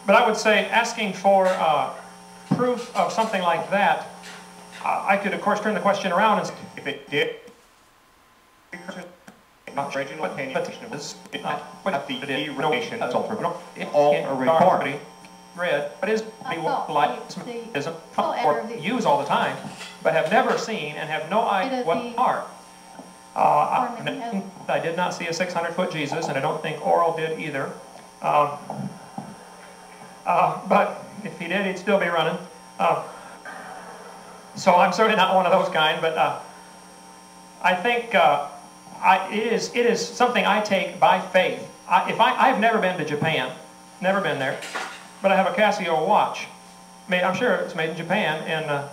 But I would say asking for proof of something like that, I could, of course, turn the question around and say, if it did, not original opinion, but the relation, all report. Read, but is use all the time, but have never seen and have no idea what they are. I did not see a 600-foot Jesus, and I don't think Oral did either. But if he did, he'd still be running. So I'm certainly not one of those kind, but I think it is something I take by faith. I've never been to Japan, never been there, but I have a Casio watch. I'm sure it's made in Japan, and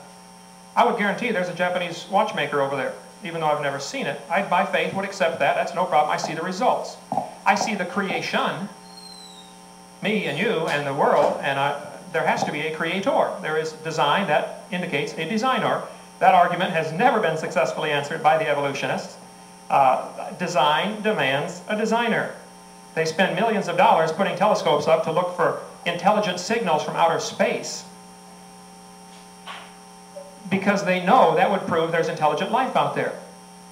I would guarantee there's a Japanese watchmaker over there, even though I've never seen it. I, by faith, would accept that. That's no problem. I see the results. I see the creation, me and you and the world, and there has to be a creator. There is design that indicates a designer. That argument has never been successfully answered by the evolutionists. Design demands a designer. They spend millions of dollars putting telescopes up to look for intelligent signals from outer space because they know that would prove there's intelligent life out there.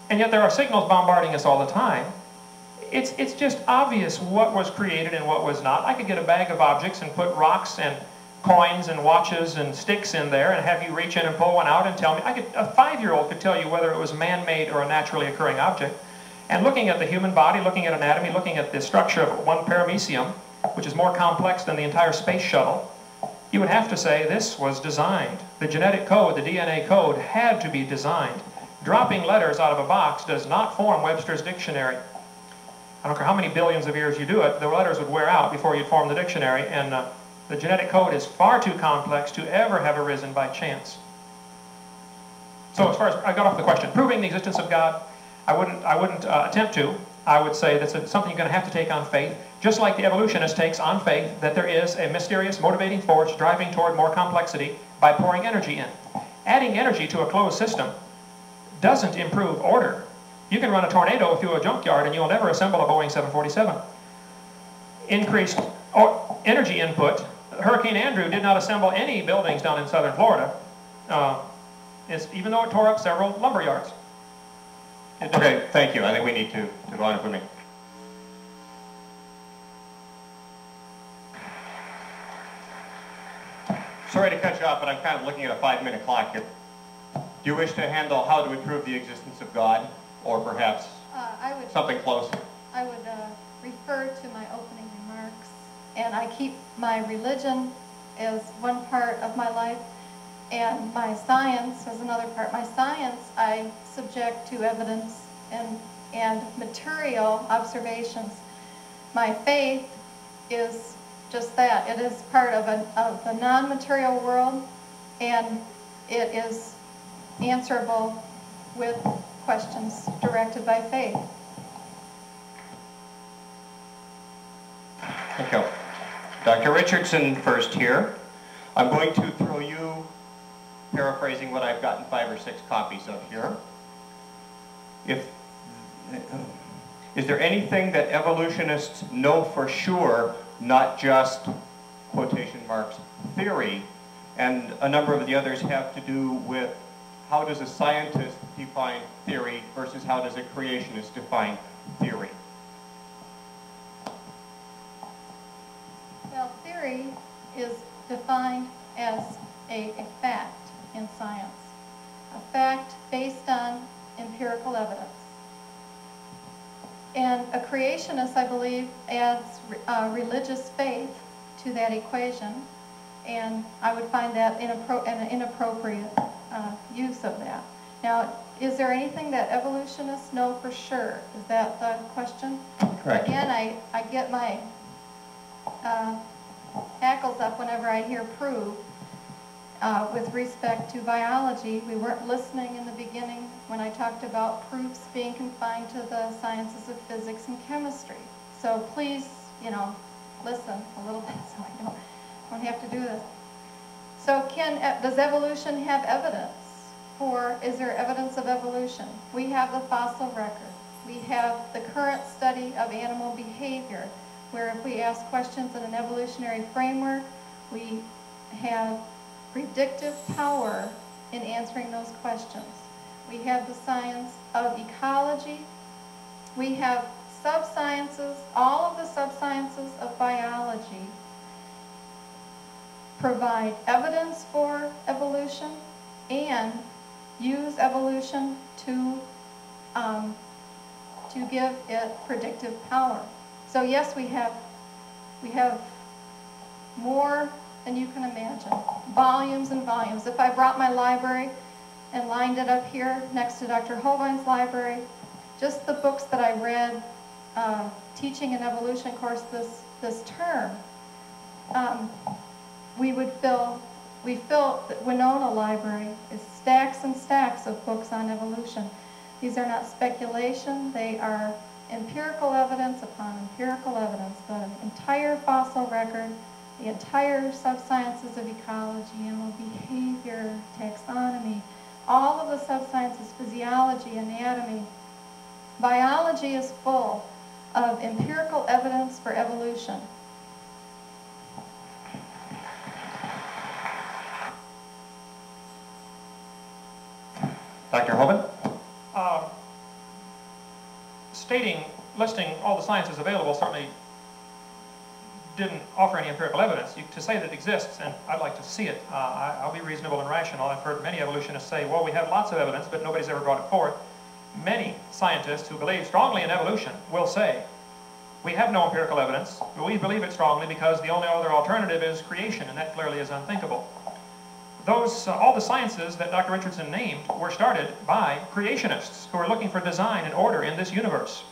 And yet there are signals bombarding us all the time. It's just obvious what was created and what was not. I could get a bag of objects and put rocks and coins and watches and sticks in there and have you reach in and pull one out and tell me. A 5-year-old could tell you whether it was man-made or a naturally occurring object. And looking at the human body, looking at anatomy, looking at the structure of one paramecium, which is more complex than the entire space shuttle, you would have to say this was designed. The genetic code, the DNA code, had to be designed. Dropping letters out of a box does not form Webster's dictionary. I don't care how many billions of years you do it, the letters would wear out before you'd form the dictionary, and the genetic code is far too complex to ever have arisen by chance. So as far as I got off the question, proving the existence of God, I wouldn't attempt to. I would say that's something you're going to have to take on faith, just like the evolutionist takes on faith that there is a mysterious motivating force driving toward more complexity by pouring energy in. Adding energy to a closed system doesn't improve order. You can run a tornado through a junkyard and you'll never assemble a Boeing 747. Increased energy input. Hurricane Andrew did not assemble any buildings down in southern Florida, even though it tore up several lumber yards. Okay, thank you. I think we need to go on with me. Sorry to cut you off, but I'm kind of looking at a 5-minute clock here. Do you wish to handle how to prove the existence of God, or perhaps something close? I would refer to my opening remarks, and I keep my religion as one part of my life, and my science as another part. My science I subject to evidence and material observations. My faith is just that. It is part of the non-material world, and it is answerable with questions directed by faith. Thank you. Dr. Richardson first here. I'm going to throw you, paraphrasing what I've gotten 5 or 6 copies of here. Is there anything that evolutionists know for sure, not just, quotation marks, theory, and a number of the others have to do with how does a scientist define theory versus how does a creationist define theory? Well, theory is defined as a fact in science, a fact based on empirical evidence. And a creationist, I believe, adds religious faith to that equation, and I would find that an inappropriate use of that. Now, is there anything that evolutionists know for sure? Is that the question? Correct. Again, I get my hackles up whenever I hear prove. With respect to biology, we weren't listening in the beginning when I talked about proofs being confined to the sciences of physics and chemistry. So please, listen a little bit so I don't have to do this. So does evolution have evidence? Is there evidence of evolution? We have the fossil record. We have the current study of animal behavior. where if we ask questions in an evolutionary framework, we have predictive power in answering those questions. We have the science of ecology. We have subsciences, all of the subsciences of biology provide evidence for evolution and use evolution to give it predictive power. So yes, we have more than you can imagine, volumes and volumes. If I brought my library and lined it up here next to Dr. Hovind's library, just the books that I read teaching an evolution course this term, we fill the Winona Library is stacks and stacks of books on evolution. These are not speculation, they are empirical evidence upon empirical evidence. The entire fossil record, the entire subsciences of ecology, animal behavior, taxonomy, all of the subsciences, physiology, anatomy. Biology is full of empirical evidence for evolution. Dr. Hovind? Listing all the sciences available certainly didn't offer any empirical evidence. To say that it exists, and I'd like to see it, I'll be reasonable and rational. I've heard many evolutionists say, well, we have lots of evidence, but nobody's ever brought it forth. Many scientists who believe strongly in evolution will say, we have no empirical evidence, but we believe it strongly because the only other alternative is creation, and that clearly is unthinkable. All the sciences that Dr. Richardson named were started by creationists who were looking for design and order in this universe.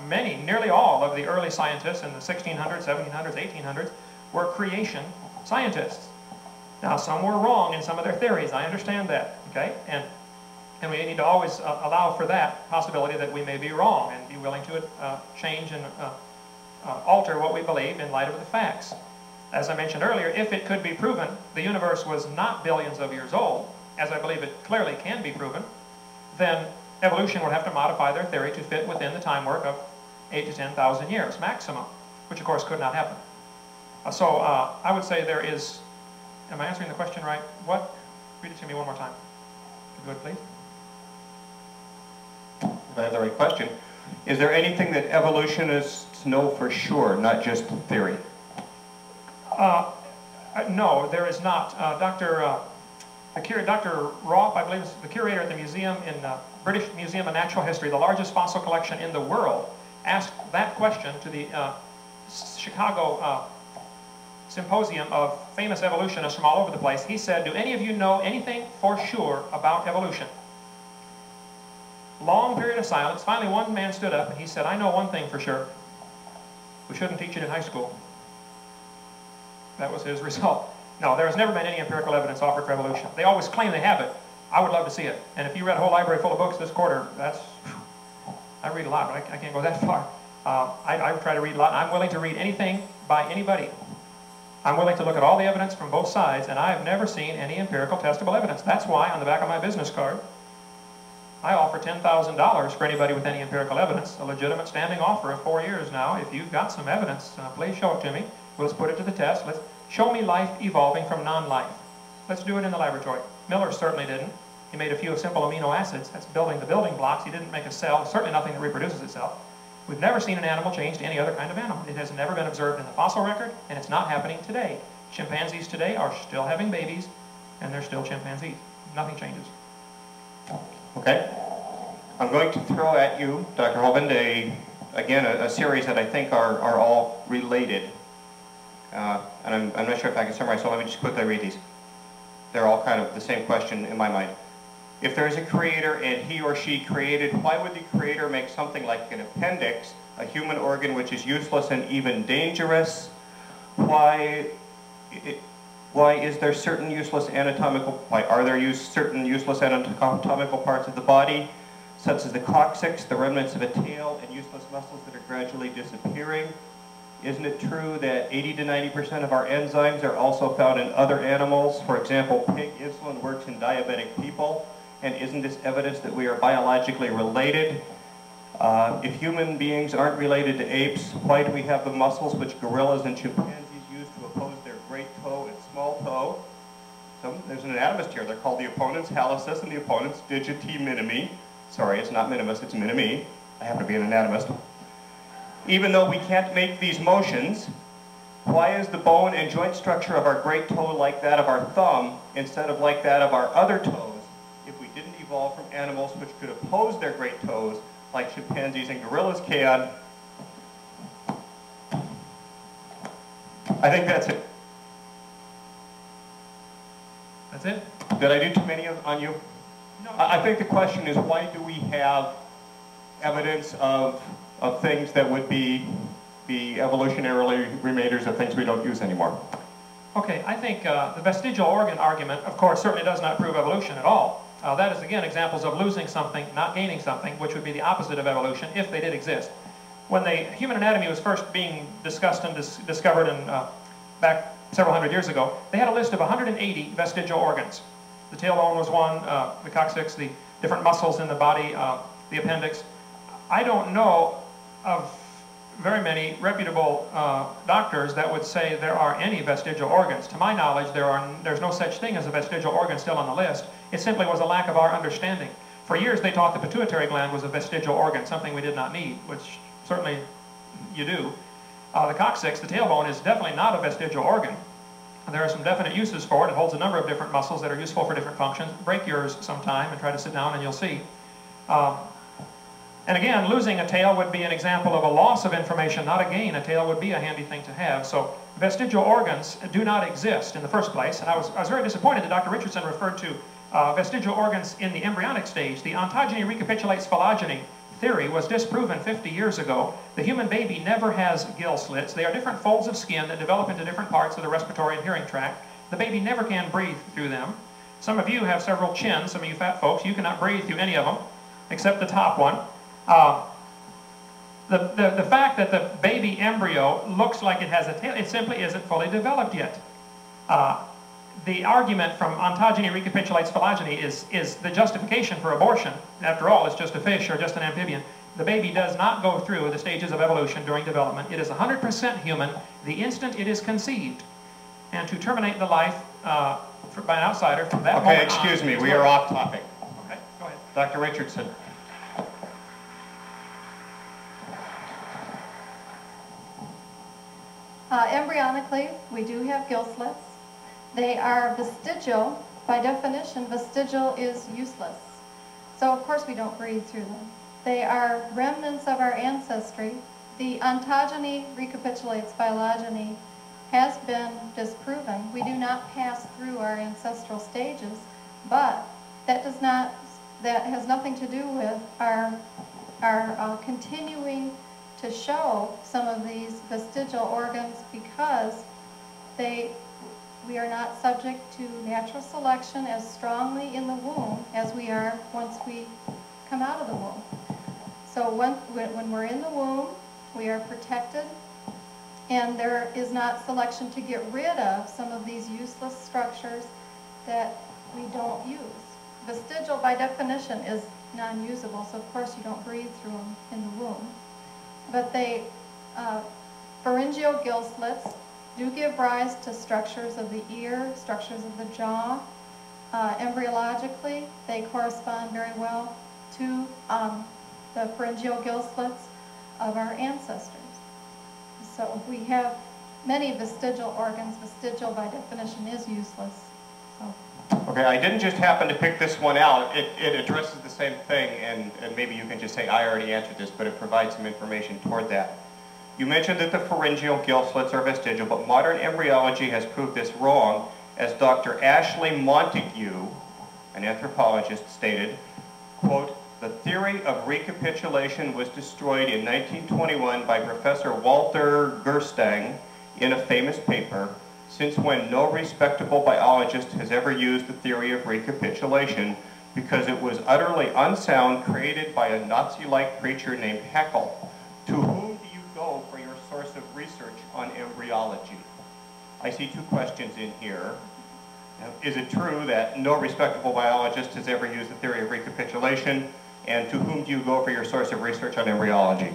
Nearly all of the early scientists in the 1600s, 1700s, 1800s were creation scientists. Now, some were wrong in some of their theories. I understand that, okay? And we need to always allow for that possibility that we may be wrong and be willing to change and alter what we believe in light of the facts. As I mentioned earlier, if it could be proven the universe was not billions of years old, as I believe it clearly can be proven, then evolution would have to modify their theory to fit within the time work of 8,000 to 10,000 years maximum, which of course could not happen. I would say there is, am I answering the question right? What? Read it to me one more time. If you would, please. If I have the right question. Is there anything that evolutionists know for sure, not just theory? No, there is not. Dr. Roth, I believe, is the curator at the museum in British Museum of Natural History, the largest fossil collection in the world, asked that question to the Chicago symposium of famous evolutionists from all over the place. He said, do any of you know anything for sure about evolution? Long period of silence. Finally, one man stood up and he said, I know one thing for sure. We shouldn't teach it in high school. That was his result. No, there has never been any empirical evidence offered for evolution. They always claim they have it. I would love to see it. And if you read a whole library full of books this quarter, I read a lot, but I can't go that far. I try to read a lot. I'm willing to read anything by anybody. I'm willing to look at all the evidence from both sides, and I have never seen any empirical testable evidence. That's why on the back of my business card, I offer $10,000 for anybody with any empirical evidence, a legitimate standing offer of 4 years now. If you've got some evidence, please show it to me. Let's put it to the test. Let's show me life evolving from non-life. Let's do it in the laboratory. Miller certainly didn't. He made a few simple amino acids. That's building the building blocks. He didn't make a cell. Certainly nothing that reproduces itself. We've never seen an animal change to any other kind of animal. It has never been observed in the fossil record, and it's not happening today. Chimpanzees today are still having babies, and they're still chimpanzees. Nothing changes. Okay. I'm going to throw at you, Dr. Hovind, again, a series that I think are all related. And I'm not sure if I can summarize, so let me just quickly read these. They're all kind of the same question in my mind. If there is a creator and he or she created, why would the creator make something like an appendix, a human organ which is useless and even dangerous? Why is there certain useless anatomical, certain useless anatomical parts of the body, such as the coccyx, the remnants of a tail, and useless muscles that are gradually disappearing? Isn't it true that 80 to 90% of our enzymes are also found in other animals? For example, pig insulin works in diabetic people. And isn't this evidence that we are biologically related? If human beings aren't related to apes, why do we have the muscles which gorillas and chimpanzees use to oppose their great toe and small toe? There's an anatomist here. They're called the opponents hallucis and the opponents digiti minimi. Sorry, it's not minimus, it's minimi. I happen to be an anatomist. Even though we can't make these motions, why is the bone and joint structure of our great toe like that of our thumb instead of like that of our other toes if we didn't evolve from animals which could oppose their great toes like chimpanzees and gorillas can? I think that's it. That's it? Did I do too many on you? No. I think the question is, why do we have evidence of things that would be evolutionarily remainders of things we don't use anymore? Okay, I think the vestigial organ argument, of course, certainly does not prove evolution at all. That is, again, examples of losing something, not gaining something, which would be the opposite of evolution if they did exist. When the human anatomy was first being discussed and discovered back several hundred years ago, they had a list of 180 vestigial organs. The tailbone was one, the coccyx, the different muscles in the body, the appendix. I don't know of very many reputable doctors that would say there are any vestigial organs. To my knowledge, there's no such thing as a vestigial organ still on the list. It simply was a lack of our understanding. For years, they thought the pituitary gland was a vestigial organ, something we did not need, which certainly you do. The coccyx, the tailbone, is definitely not a vestigial organ. There are some definite uses for it. It holds a number of different muscles that are useful for different functions. Break yours sometime and try to sit down and you'll see. And again, losing a tail would be an example of a loss of information, not a gain. A tail would be a handy thing to have. So vestigial organs do not exist in the first place. And I was very disappointed that Dr. Richardson referred to vestigial organs in the embryonic stage. The ontogeny recapitulates phylogeny theory was disproven 50 years ago. The human baby never has gill slits. They are different folds of skin that develop into different parts of the respiratory and hearing tract. The baby never can breathe through them. Some of you have several chins, some of you fat folks. You cannot breathe through any of them, except the top one. The fact that the baby embryo looks like it has a tail, it simply isn't fully developed yet. The argument from ontogeny recapitulates phylogeny is the justification for abortion. After all, it's just a fish or just an amphibian. The baby does not go through the stages of evolution during development. It is 100% human the instant it is conceived. And to terminate the life by an outsider from that moment on... Okay, excuse me, we are off topic. Okay, go ahead. Dr. Richardson. Embryonically, we do have gill slits. They are vestigial. By definition, vestigial is useless. So of course we don't breathe through them. They are remnants of our ancestry. The ontogeny recapitulates phylogeny has been disproven. We do not pass through our ancestral stages, but that has nothing to do with our continuing to show some of these vestigial organs because we are not subject to natural selection as strongly in the womb as we are once we come out of the womb. So when we're in the womb, we are protected, and there is not selection to get rid of some of these useless structures that we don't use. Vestigial, by definition, is non-usable, so of course you don't breathe through them in the womb. But pharyngeal gill slits do give rise to structures of the ear, structures of the jaw. Embryologically, they correspond very well to the pharyngeal gill slits of our ancestors. So we have many vestigial organs. Vestigial, by definition, is useless. So. Okay, I didn't just happen to pick this one out. It addresses the same thing, and maybe you can just say, I already answered this, but it provides some information toward that. You mentioned that the pharyngeal gill slits are vestigial, but modern embryology has proved this wrong, as Dr. Ashley Montague, an anthropologist, stated, quote, the theory of recapitulation was destroyed in 1921 by Professor Walter Gerstang in a famous paper, since when no respectable biologist has ever used the theory of recapitulation because it was utterly unsound, created by a Nazi-like preacher named Haeckel. To whom do you go for your source of research on embryology? I see two questions in here. Is it true that no respectable biologist has ever used the theory of recapitulation? And to whom do you go for your source of research on embryology?